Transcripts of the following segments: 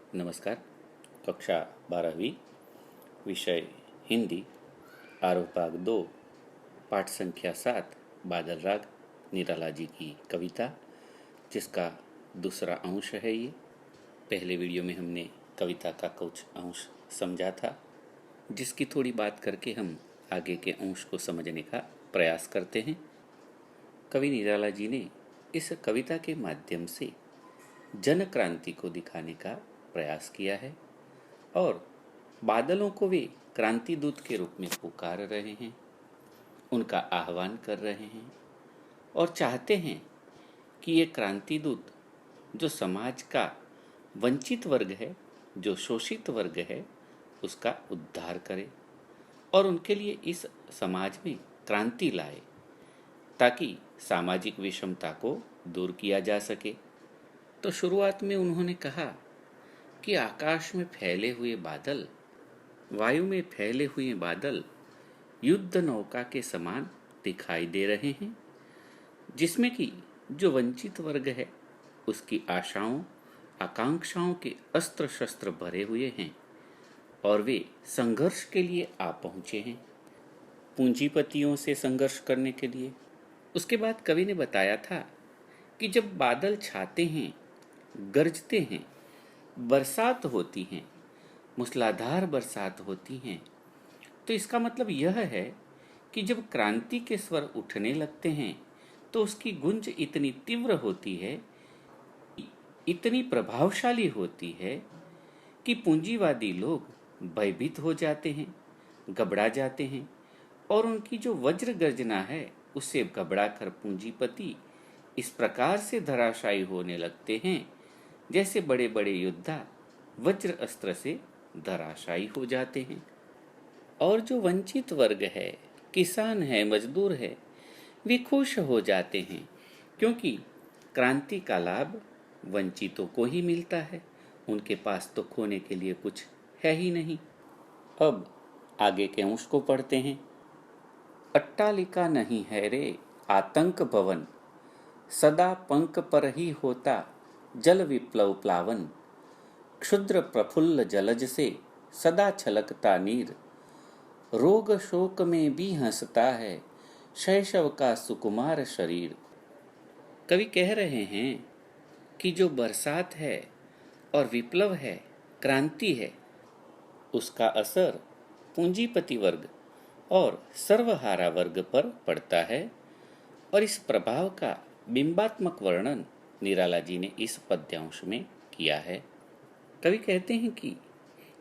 नमस्कार। कक्षा 12वीं, विषय हिंदी, आरोह भाग 2, पाठ संख्या 7, बादल राग, निराला जी की कविता, जिसका दूसरा अंश है ये। पहले वीडियो में हमने कविता का कुछ अंश समझा था, जिसकी थोड़ी बात करके हम आगे के अंश को समझने का प्रयास करते हैं। कवि निराला जी ने इस कविता के माध्यम से जन क्रांति को दिखाने का प्रयास किया है और बादलों को वे क्रांति दूत के रूप में पुकार रहे हैं, उनका आह्वान कर रहे हैं और चाहते हैं कि ये क्रांति दूत जो समाज का वंचित वर्ग है, जो शोषित वर्ग है, उसका उद्धार करे और उनके लिए इस समाज में क्रांति लाए, ताकि सामाजिक विषमता को दूर किया जा सके। तो शुरुआत में उन्होंने कहा कि आकाश में फैले हुए बादल, वायु में फैले हुए बादल युद्ध नौका के समान दिखाई दे रहे हैं, जिसमें कि जो वंचित वर्ग है उसकी आशाओं आकांक्षाओं के अस्त्र शस्त्र भरे हुए हैं और वे संघर्ष के लिए आ पहुंचे हैं, पूंजीपतियों से संघर्ष करने के लिए। उसके बाद कवि ने बताया था कि जब बादल छाते हैं, गरजते हैं, बरसात होती हैं, मूसलाधार बरसात होती हैं, तो इसका मतलब यह है कि जब क्रांति के स्वर उठने लगते हैं तो उसकी गूंज इतनी तीव्र होती है, इतनी प्रभावशाली होती है कि पूंजीवादी लोग भयभीत हो जाते हैं, घबरा जाते हैं और उनकी जो वज्र गर्जना है उससे घबराकर पूंजीपति इस प्रकार से धराशायी होने लगते हैं जैसे बड़े बड़े योद्धा वज्र अस्त्र से धराशायी हो जाते हैं। और जो वंचित वर्ग है, किसान है, मजदूर है, वे खुश हो जाते हैं, क्योंकि क्रांति का लाभ वंचितों को ही मिलता है, उनके पास तो खोने के लिए कुछ है ही नहीं। अब आगे के अंश को पढ़ते हैं। अट्टालिका नहीं है रे आतंक भवन, सदा पंख पर ही होता जल विप्लव प्लावन, क्षुद्र प्रफुल्ल जलज से सदा छलकता नीर, रोग शोक में भी हंसता है शैशव का सुकुमार शरीर। कवि कह रहे हैं कि जो बरसात है और विप्लव है, क्रांति है, उसका असर पूंजीपति वर्ग और सर्वहारा वर्ग पर पड़ता है और इस प्रभाव का बिंबात्मक वर्णन निराला जी ने इस पद्यांश में किया है। कवि कहते हैं कि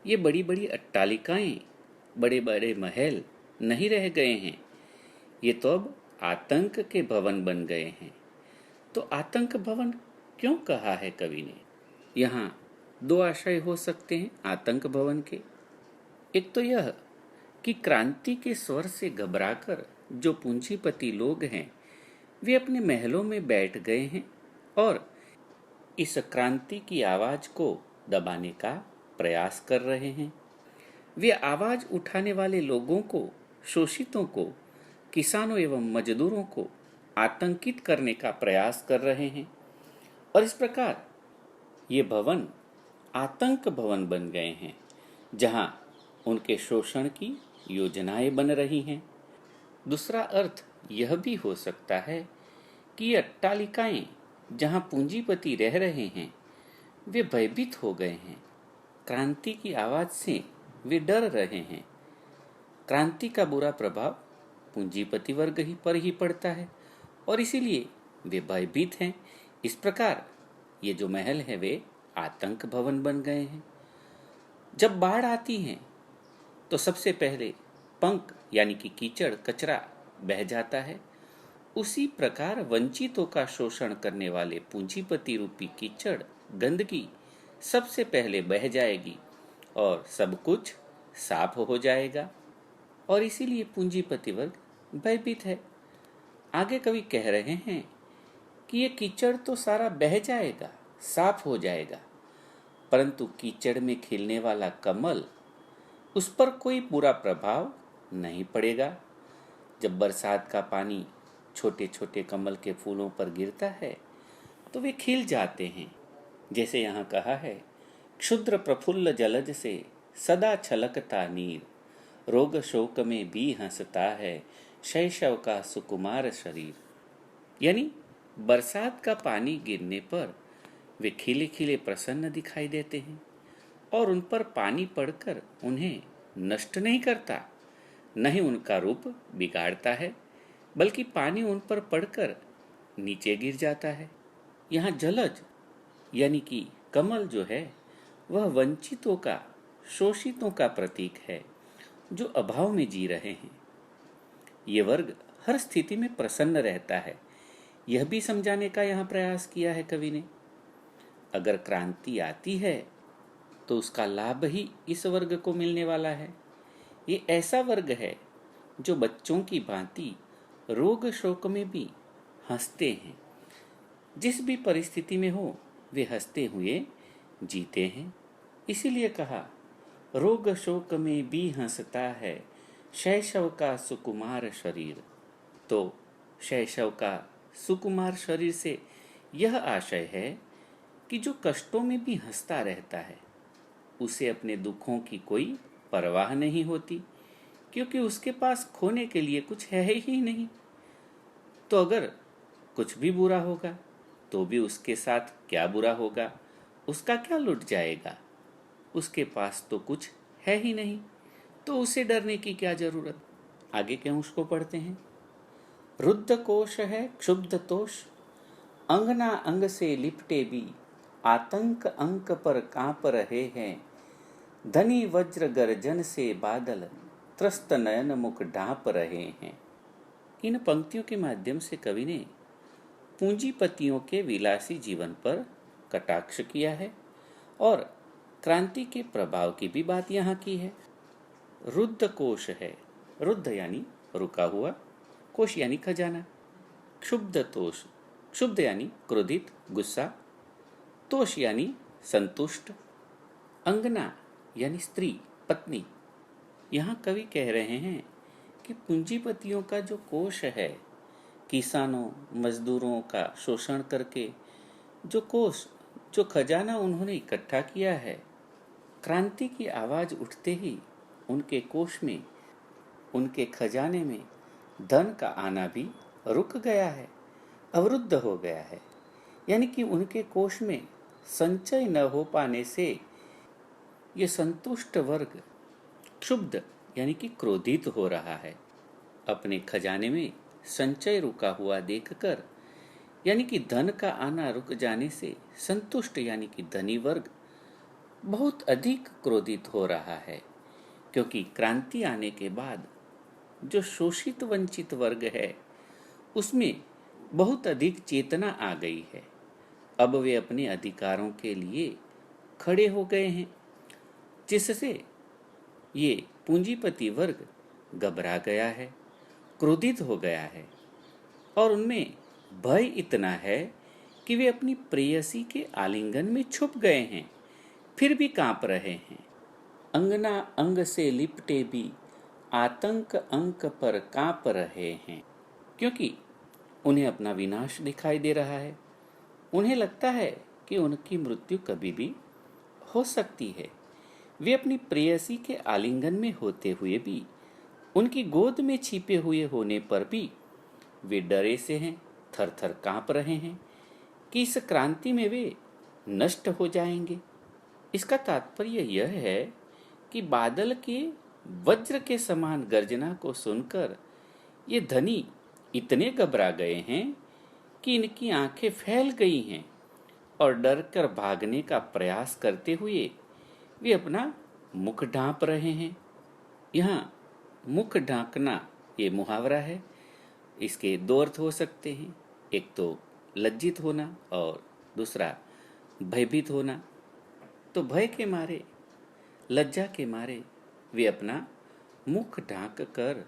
ये बड़ी बड़ी अट्टालिकाएं, बड़े बड़े महल नहीं रह गए हैं, ये तो अब आतंक के भवन बन गए हैं। तो आतंक भवन क्यों कहा है कवि ने? यहाँ दो आशय हो सकते हैं आतंक भवन के। एक तो यह कि क्रांति के स्वर से घबराकर जो पूंजीपति लोग हैं वे अपने महलों में बैठ गए हैं और इस क्रांति की आवाज को दबाने का प्रयास कर रहे हैं। वे आवाज उठाने वाले लोगों को, शोषितों को, किसानों एवं मजदूरों को आतंकित करने का प्रयास कर रहे हैं और इस प्रकार ये भवन आतंक भवन बन गए हैं, जहां उनके शोषण की योजनाएं बन रही हैं। दूसरा अर्थ यह भी हो सकता है कि ये अट्टालिकाएं जहां पूंजीपति रह रहे हैं वे भयभीत हो गए हैं, क्रांति की आवाज से वे डर रहे हैं। क्रांति का बुरा प्रभाव पूंजीपति वर्ग ही पर ही पड़ता है और इसीलिए वे भयभीत हैं। इस प्रकार ये जो महल है वे आतंक भवन बन गए हैं। जब बाढ़ आती है तो सबसे पहले पंख यानी कि कीचड़, कचरा बह जाता है। उसी प्रकार वंचितों का शोषण करने वाले पूंजीपति रूपी कीचड़, गंदगी सबसे पहले बह जाएगी और सब कुछ साफ हो जाएगा और इसीलिए पूंजीपति वर्ग भयभीत है। आगे कवि कह रहे हैं कि ये कीचड़ तो सारा बह जाएगा, साफ हो जाएगा, परंतु कीचड़ में खिलने वाला कमल, उस पर कोई बुरा प्रभाव नहीं पड़ेगा। जब बरसात का पानी छोटे छोटे कमल के फूलों पर गिरता है तो वे खिल जाते हैं। जैसे यहाँ कहा है क्षुद्र प्रफुल्ल जलज से सदा छलकता नीर, रोग शोक में भी हंसता है शैशव का सुकुमार शरीर। यानी बरसात का पानी गिरने पर वे खिले खिले प्रसन्न दिखाई देते हैं और उन पर पानी पड़कर उन्हें नष्ट नहीं करता, न ही उनका रूप बिगाड़ता है, बल्कि पानी उन पर पड़कर नीचे गिर जाता है। यहाँ जलज यानी कि कमल जो है वह वंचितों का, शोषितों का प्रतीक है जो अभाव में जी रहे हैं। ये वर्ग हर स्थिति में प्रसन्न रहता है, यह भी समझाने का यहाँ प्रयास किया है कवि ने। अगर क्रांति आती है तो उसका लाभ ही इस वर्ग को मिलने वाला है। ये ऐसा वर्ग है जो बच्चों की भांति रोग शोक में भी हंसते हैं। जिस भी परिस्थिति में हो वे हंसते हुए जीते हैं। इसीलिए कहा, रोग शोक में भी हंसता है शैशव का सुकुमार शरीर। तो शैशव का सुकुमार शरीर से यह आशय है कि जो कष्टों में भी हंसता रहता है उसे अपने दुखों की कोई परवाह नहीं होती, क्योंकि उसके पास खोने के लिए कुछ है ही नहीं। तो अगर कुछ भी बुरा होगा तो भी उसके साथ क्या बुरा होगा, उसका क्या लुट जाएगा, उसके पास तो कुछ है ही नहीं, तो उसे डरने की क्या जरूरत। आगे के उसको पढ़ते हैं। रुद्ध कोश है क्षुब्ध तोष, अंगना अंग से लिपटे भी, आतंक अंक पर कांप रहे हैं, धनी वज्र गर्जन से बादल, त्रस्त नयन मुख ढांप रहे हैं। इन पंक्तियों के माध्यम से कवि ने पूंजीपतियों के विलासी जीवन पर कटाक्ष किया है और क्रांति के प्रभाव की भी बात यहाँ की है। रुद्ध कोश है, रुद्ध यानी रुका हुआ, कोश यानी खजाना, क्षुब्ध तोष, क्षुब्ध यानी क्रोधित, गुस्सा, तोष यानी संतुष्ट, अंगना यानी स्त्री, पत्नी। यहाँ कवि कह रहे हैं कि पूंजीपतियों का जो कोष है, किसानों मजदूरों का शोषण करके जो कोष, जो खजाना उन्होंने इकट्ठा किया है, क्रांति की आवाज उठते ही उनके कोष में, उनके खजाने में धन का आना भी रुक गया है, अवरुद्ध हो गया है। यानी कि उनके कोष में संचय न हो पाने से ये संतुष्ट वर्ग क्षुब्ध यानी कि क्रोधित हो रहा है। अपने खजाने में संचय रुका हुआ देखकर, यानी कि धन का आना रुक जाने से संतुष्ट यानी कि धनी वर्ग बहुत अधिक क्रोधित हो रहा है, क्योंकि क्रांति आने के बाद जो शोषित वंचित वर्ग है उसमें बहुत अधिक चेतना आ गई है। अब वे अपने अधिकारों के लिए खड़े हो गए हैं, जिससे ये पूंजीपति वर्ग घबरा गया है, क्रोधित हो गया है और उनमें भय इतना है कि वे अपनी प्रेयसी के आलिंगन में छुप गए हैं, फिर भी कांप रहे हैं। अंगना अंग से लिपटे भी, आतंक अंक पर कांप रहे हैं, क्योंकि उन्हें अपना विनाश दिखाई दे रहा है। उन्हें लगता है कि उनकी मृत्यु कभी भी हो सकती है। वे अपनी प्रेयसी के आलिंगन में होते हुए भी, उनकी गोद में छिपे हुए होने पर भी वे डरे से हैं, थर थर कांप रहे हैं कि इस क्रांति में वे नष्ट हो जाएंगे। इसका तात्पर्य यह है कि बादल के वज्र के समान गर्जना को सुनकर ये धनी इतने घबरा गए हैं कि इनकी आंखें फैल गई हैं और डर कर भागने का प्रयास करते हुए वे अपना मुख ढांप रहे हैं। यहाँ मुख ढांकना ये मुहावरा है। इसके दो अर्थ हो सकते हैं, एक तो लज्जित होना और दूसरा भयभीत होना। तो भय के मारे, लज्जा के मारे वे अपना मुख ढांक कर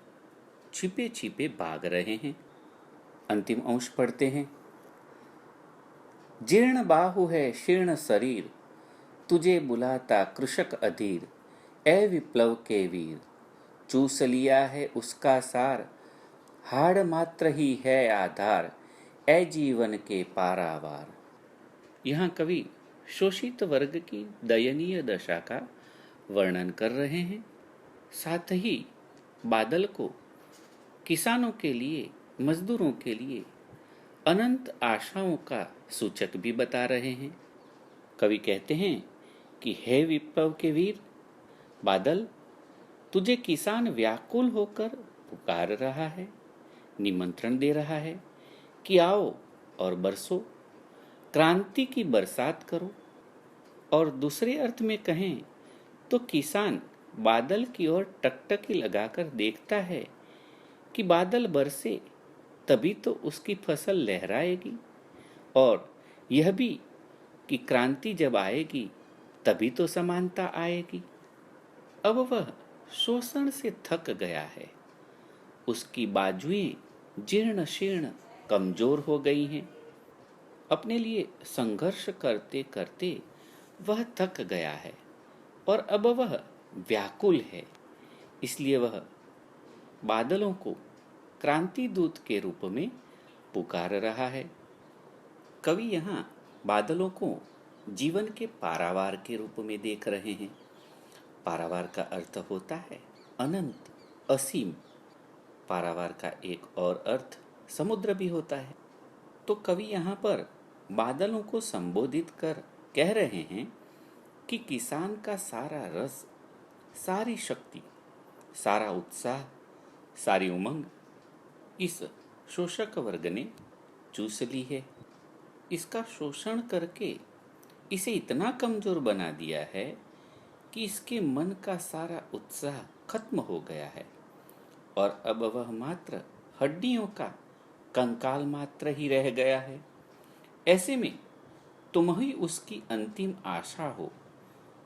छिपे छिपे भाग रहे हैं। अंतिम अंश पढ़ते हैं। जीर्ण बाहु है शीर्ण शरीर, तुझे बुलाता कृषक अधीर, ए विप्लव के वीर, चूस लिया है उसका सार, हाड़ मात्र ही है आधार, ए जीवन के पारावार। यहाँ कवि शोषित वर्ग की दयनीय दशा का वर्णन कर रहे हैं। साथ ही बादल को किसानों के लिए, मजदूरों के लिए अनंत आशाओं का सूचक भी बता रहे हैं। कवि कहते हैं कि हे विप्लव के वीर, बादल तुझे किसान व्याकुल होकर पुकार रहा है, निमंत्रण दे रहा है कि आओ और बरसो, क्रांति की बरसात करो। और दूसरे अर्थ में कहें तो किसान बादल की ओर टकटकी लगाकर देखता है कि बादल बरसे तभी तो उसकी फसल लहराएगी, और यह भी कि क्रांति जब आएगी तभी तो समानता आएगी। अब वह शोषण से थक गया है, उसकी बाजुएं जीर्ण शीर्ण कमजोर हो गई हैं। अपने लिए संघर्ष करते करते वह थक गया है और अब वह व्याकुल है। इसलिए वह बादलों को क्रांति दूत के रूप में पुकार रहा है। कवि यहाँ बादलों को जीवन के पारावार के रूप में देख रहे हैं। पारावार का अर्थ होता है अनंत, असीम। पारावार का एक और अर्थ समुद्र भी होता है। तो कवि यहाँ पर बादलों को संबोधित कर कह रहे हैं कि किसान का सारा रस, सारी शक्ति, सारा उत्साह, सारी उमंग इस शोषक वर्ग ने चूस ली है। इसका शोषण करके इसे इतना कमजोर बना दिया है कि इसके मन का सारा उत्साह खत्म हो गया है और अब वह मात्र हड्डियों का कंकाल मात्र ही रह गया है। ऐसे में तुम ही उसकी अंतिम आशा हो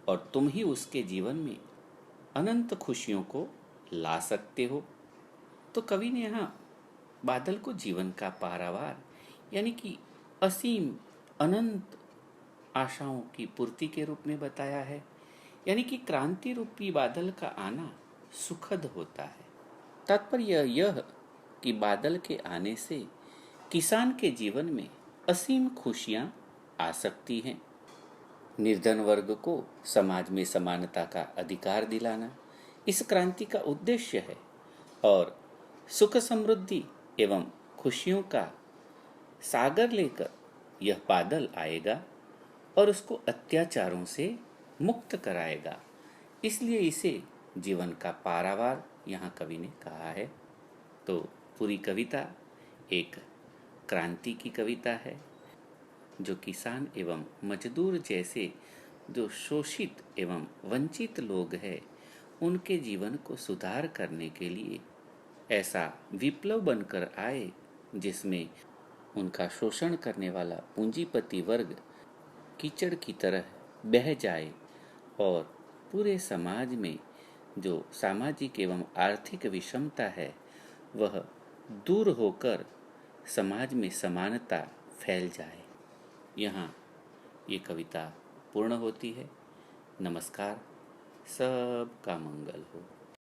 और तुम ही उसके जीवन में अनंत खुशियों को ला सकते हो। तो कवि ने यहाँ बादल को जीवन का पारावार यानी कि असीम, अनंत आशाओं की पूर्ति के रूप में बताया है। यानी कि क्रांति रूपी बादल का आना सुखद होता है। तात्पर्य यह कि बादल के आने से किसान के जीवन में असीम खुशियां आ सकती हैं। निर्धन वर्ग को समाज में समानता का अधिकार दिलाना इस क्रांति का उद्देश्य है और सुख समृद्धि एवं खुशियों का सागर लेकर यह बादल आएगा और उसको अत्याचारों से मुक्त कराएगा। इसलिए इसे जीवन का पारावार यहाँ कवि ने कहा है। तो पूरी कविता एक क्रांति की कविता है जो किसान एवं मजदूर जैसे जो शोषित एवं वंचित लोग हैं उनके जीवन को सुधार करने के लिए ऐसा विप्लव बनकर आए जिसमें उनका शोषण करने वाला पूंजीपति वर्ग कीचड़ की तरह बह जाए और पूरे समाज में जो सामाजिक एवं आर्थिक विषमता है वह दूर होकर समाज में समानता फैल जाए। यहाँ ये कविता पूर्ण होती है। नमस्कार, सबका मंगल हो।